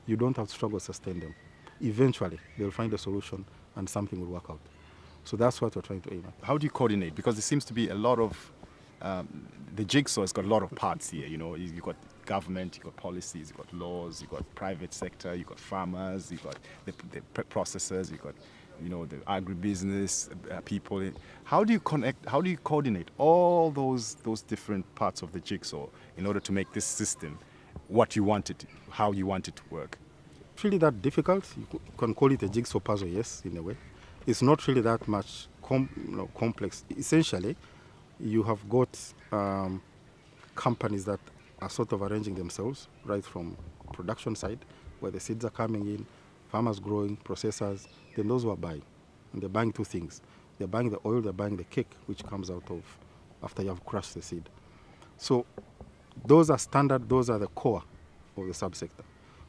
you don't have to struggle to sustain them. Eventually, they'll find a solution and something will work out. So that's what we're trying to aim at. How do you coordinate? Because there seems to be a lot of the jigsaw has got a lot of parts here. You know, you've got government, you've got policies, you've got laws, you've got private sector, you've got farmers, you've got the processors, you've got the agribusiness people. How do you connect? How do you coordinate all those different parts of the jigsaw in order to make this system what you want it, how you want it to work? It's really that difficult. You can call it a jigsaw puzzle, yes, in a way. It's not really that much complex. Essentially, you have got companies that are sort of arranging themselves right from production side, where the seeds are coming in, farmers growing, processors, then those who are buying. And they're buying two things. They're buying the oil, they're buying the cake, which comes out of after you have crushed the seed. So those are standard, those are the core of the subsector.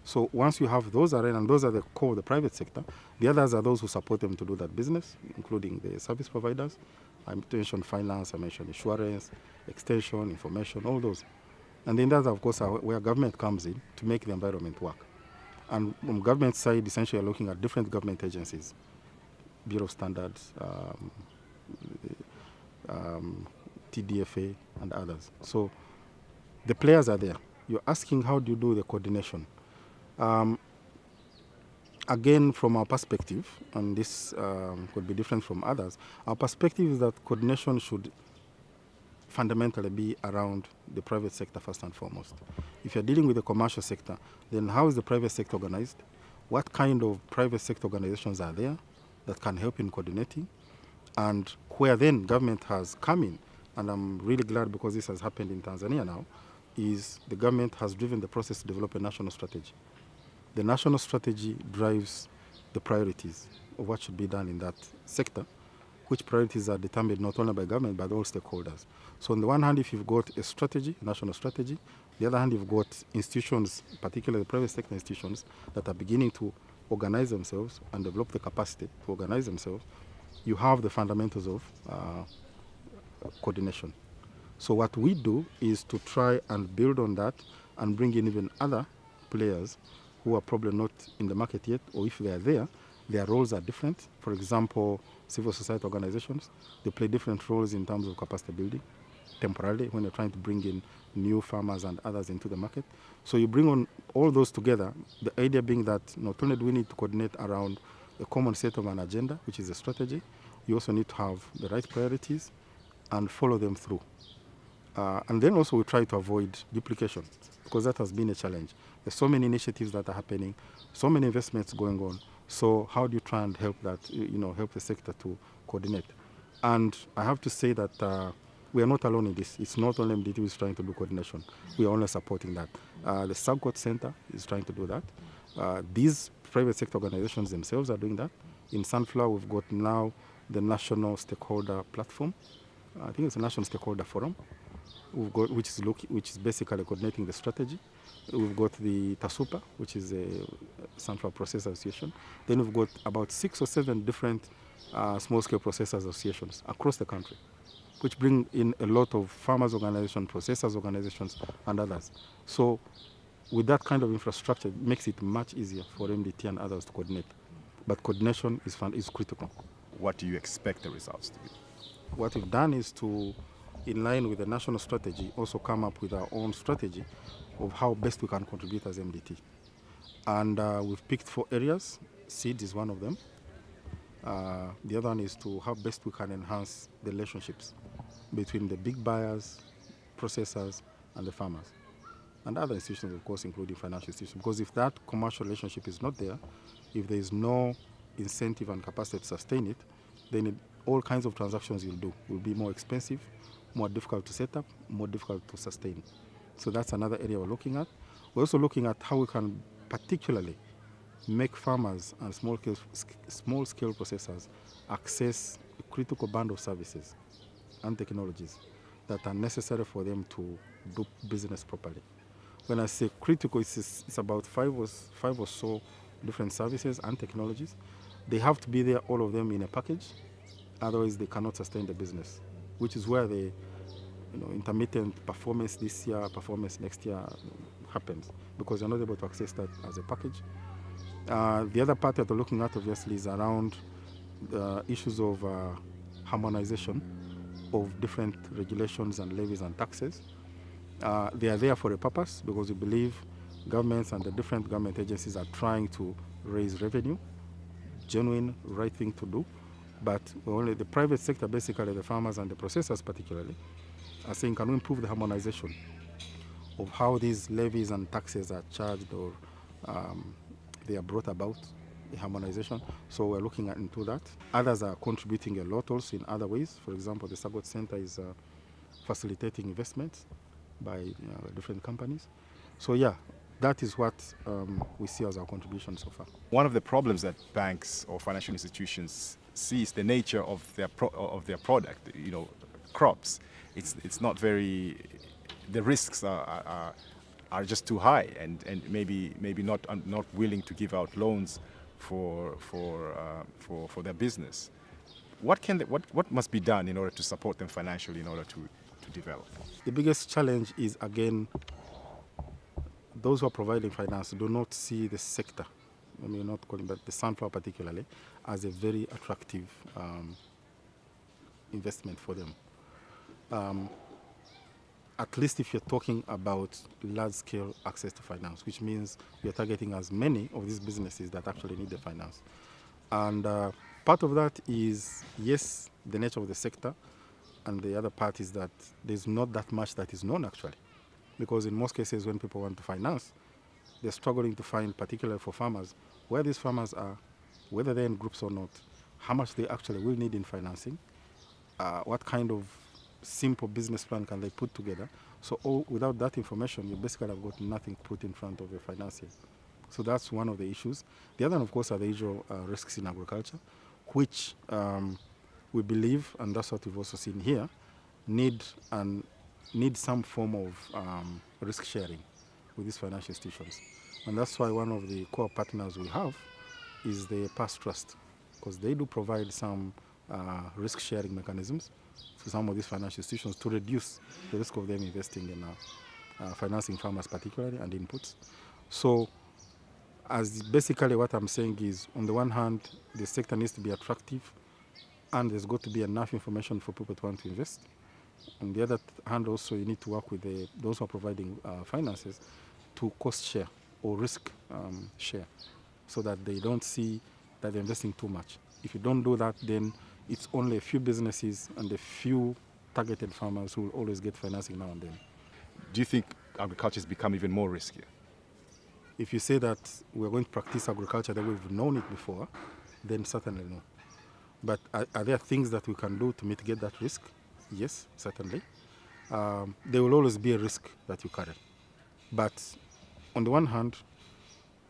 So once you have those arena, and those are the core of the private sector, the others are those who support them to do that business, including the service providers. I mentioned finance, I mentioned insurance, extension, information, all those. And then that, of course, are where government comes in to make the environment work. And from government side, essentially, you're looking at different government agencies, Bureau of Standards, TDFA, and others. So the players are there. You're asking how do you do the coordination? Again, from our perspective, and this could be different from others, our perspective is that coordination should fundamentally be around the private sector first and foremost. If you're dealing with the commercial sector, then how is the private sector organized? What kind of private sector organizations are there that can help in coordinating? And where then government has come in, and I'm really glad because this has happened in Tanzania now, is the government has driven the process to develop a national strategy. The national strategy drives the priorities of what should be done in that sector, which priorities are determined not only by government but all stakeholders. So on the one hand, if you've got a strategy, a national strategy, the other hand, you've got institutions, particularly the private sector institutions, that are beginning to organize themselves and develop the capacity to organize themselves, you have the fundamentals of coordination. So what we do is to try and build on that and bring in even other players who are probably not in the market yet, or if they are there, their roles are different. For example, civil society organizations, they play different roles in terms of capacity building, temporarily, when you're trying to bring in new farmers and others into the market. So you bring on all those together, the idea being that not only do we need to coordinate around a common set of an agenda, which is a strategy, you also need to have the right priorities and follow them through. And then also we try to avoid duplication, because that has been a challenge. There's so many initiatives that are happening, so many investments going on. So how do you try and help that, help the sector to coordinate? And I have to say that we are not alone in this. It's not only MDT who is trying to do coordination. We are only supporting that. The Subcode Center is trying to do that. These private sector organizations themselves are doing that. In Sunflower, we've got now the National Stakeholder Platform. I think it's a National Stakeholder Forum, we've got, which is basically coordinating the strategy. We've got the TASUPA, which is a Sunflower Processor Association. Then we've got about 6 or 7 different small-scale processors associations across the country, which bring in a lot of farmers' organizations, processors' organizations, and others. So with that kind of infrastructure, it makes it much easier for MDT and others to coordinate. But coordination is critical. What do you expect the results to be? What we've done is to, in line with the national strategy, also come up with our own strategy of how best we can contribute as MDT. And we've picked 4 areas. Seed is one of them. The other one is to how best we can enhance the relationships between the big buyers, processors, and the farmers. And other institutions, of course, including financial institutions. Because if that commercial relationship is not there, if there is no incentive and capacity to sustain it, then all kinds of transactions you'll do will be more expensive, more difficult to set up, more difficult to sustain. So that's another area we're looking at. We're also looking at how we can particularly make farmers and small-scale processors access a critical band of services and technologies that are necessary for them to do business properly. When I say critical, it's about 5 or so different services and technologies. They have to be there, all of them in a package. Otherwise, they cannot sustain the business, which is where the intermittent performance this year, performance next year happens because you're not able to access that as a package. The other part that we're looking at obviously is around issues of harmonization of different regulations and levies and taxes. They are there for a purpose because we believe governments and the different government agencies are trying to raise revenue, genuine right thing to do. But only the private sector, basically the farmers and the processors particularly, are saying, can we improve the harmonization of how these levies and taxes are charged or they are brought about, the harmonization. So we're looking into that. Others are contributing a lot also in other ways. For example, the Sagot Center is facilitating investments by different companies. So yeah, that is what we see as our contribution so far. One of the problems that banks or financial institutions see is the nature of their product. You know, crops. It's not very. The risks are just too high, and maybe not willing to give out loans for their business. What must be done in order to support them financially in order to develop? The biggest challenge is, again, those who are providing finance do not see the sector, I mean, not calling, but the sunflower particularly, as a very attractive investment for them. At least if you're talking about large-scale access to finance, which means you're targeting as many of these businesses that actually need the finance. And part of that is, yes, the nature of the sector, and the other part is that there's not that much that is known actually. Because in most cases when people want to finance, they're struggling to find, particularly for farmers, where these farmers are, whether they're in groups or not, how much they actually will need in financing, what kind of simple business plan can they put together. So without that information, you basically have got nothing put in front of a financier. So that's one of the issues. The other, of course, are the usual risks in agriculture, which we believe, and that's what we've also seen here, need some form of risk sharing with these financial institutions. And that's why one of the core partners we have is the Past Trust, because they do provide some risk sharing mechanisms to some of these financial institutions to reduce the risk of them investing in financing farmers particularly and inputs. So as basically what I'm saying is, on the one hand, the sector needs to be attractive and there's got to be enough information for people to want to invest. On the other hand, also, you need to work with those who are providing finances to cost share or risk share so that they don't see that they're investing too much. If you don't do that, then it's only a few businesses and a few targeted farmers who will always get financing now and then. Do you think agriculture has become even more riskier? If you say that we're going to practice agriculture that we've known it before, then certainly no. But are there things that we can do to mitigate that risk? Yes, certainly. There will always be a risk that you carry. But on the one hand,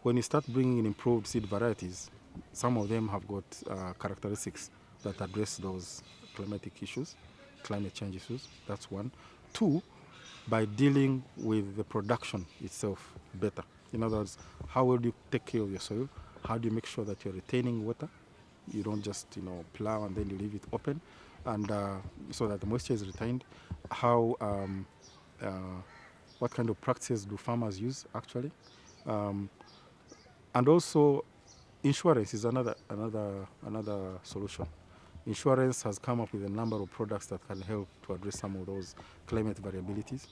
when you start bringing in improved seed varieties, some of them have got characteristics that address those climatic issues, climate change issues. That's one. Two, by dealing with the production itself better. In other words, how will you take care of your soil? How do you make sure that you're retaining water? You don't just plow and then you leave it open, and so that the moisture is retained. How, what kind of practices do farmers use actually? And also, insurance is another solution. Insurance has come up with a number of products that can help to address some of those climate variabilities.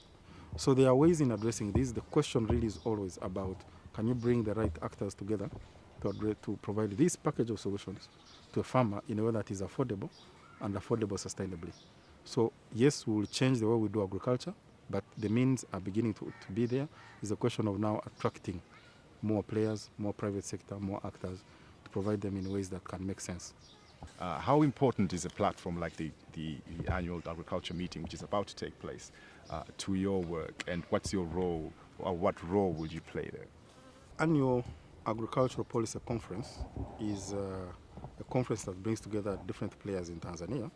So there are ways in addressing this. The question really is always about, can you bring the right actors together to provide this package of solutions to a farmer in a way that is affordable and affordable sustainably. So yes, we will change the way we do agriculture, but the means are beginning to be there. It's a question of now attracting more players, more private sector, more actors to provide them in ways that can make sense. How important is a platform like the annual agriculture meeting, which is about to take place, to your work, and what's your role, or what role would you play there? Annual Agricultural Policy Conference is a conference that brings together different players in Tanzania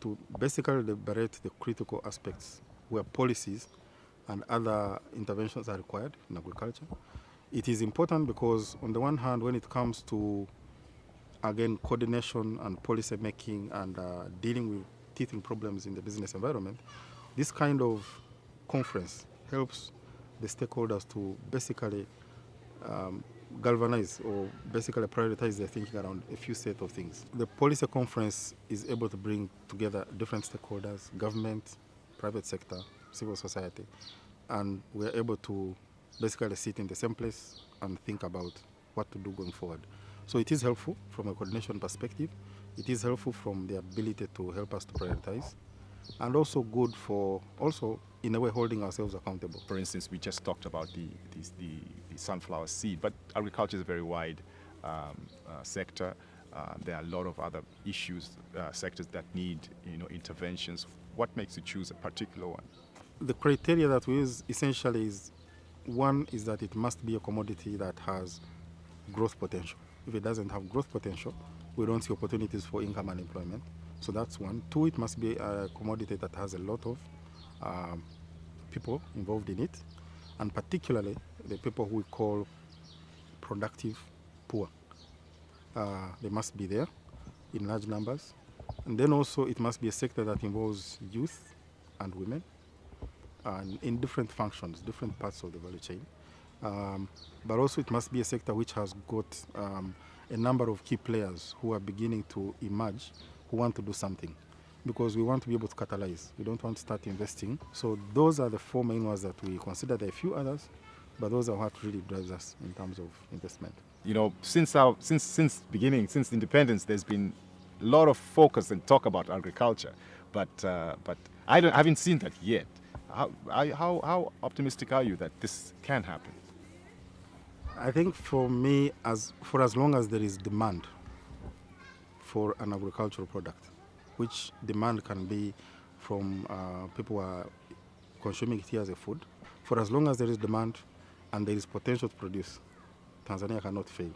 to basically deliberate the critical aspects where policies and other interventions are required in agriculture. It is important because, on the one hand, when it comes to, again, coordination and policy making and dealing with teething problems in the business environment, this kind of conference helps the stakeholders to basically galvanize or basically prioritize their thinking around a few set of things. The policy conference is able to bring together different stakeholders, government, private sector, civil society, and we're able to basically sit in the same place and think about what to do going forward. So it is helpful from a coordination perspective. It is helpful from the ability to help us to prioritize, and also good for also in a way holding ourselves accountable. For instance, we just talked about the sunflower seed, but agriculture is a very wide sector. There are a lot of other issues, sectors that need interventions. What makes you choose a particular one? The criteria that we use essentially is, one is that it must be a commodity that has growth potential. If it doesn't have growth potential, we don't see opportunities for income and employment. So that's one. Two, it must be a commodity that has a lot of people involved in it, and particularly the people who we call productive poor. They must be there in large numbers. And then also it must be a sector that involves youth and women, and in different functions, different parts of the value chain. But also it must be a sector which has got a number of key players who are beginning to emerge, who want to do something, because we want to be able to catalyze. We don't want to start investing. So those are the four main ones that we consider. There are a few others, but those are what really drives us in terms of investment. Since beginning, since independence, there's been a lot of focus and talk about agriculture, but I haven't seen that yet. How optimistic are you that this can happen? I think for me, for as long as there is demand for an agricultural product, which demand can be from people who are consuming it here as a food, for as long as there is demand and there is potential to produce, Tanzania cannot fail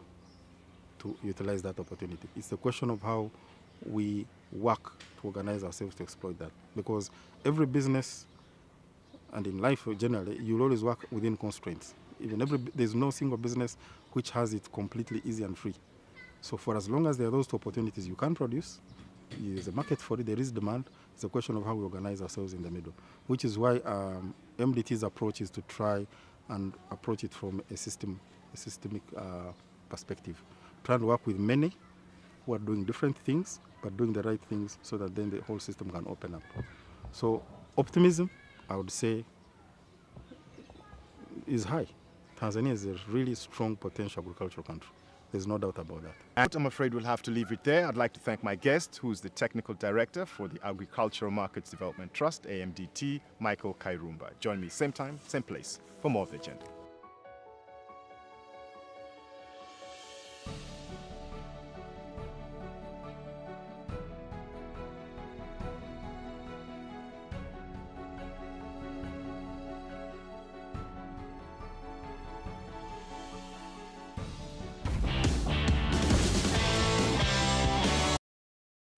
to utilize that opportunity. It's a question of how we work to organize ourselves to exploit that, because every business and in life generally, you'll always work within constraints. There's no single business which has it completely easy and free. So for as long as there are those two opportunities, you can produce, there's a market for it, there is demand. It's a question of how we organize ourselves in the middle, which is why MDT's approach is to try and approach it from a systemic perspective. Try and work with many who are doing different things, but doing the right things so that then the whole system can open up. So optimism, I would say, is high. Tanzania is a really strong potential agricultural country. There's no doubt about that. And I'm afraid we'll have to leave it there. I'd like to thank my guest, who's the Technical Director for the Agricultural Markets Development Trust, AMDT, Michael Kairumba. Join me same time, same place for more of The Agenda.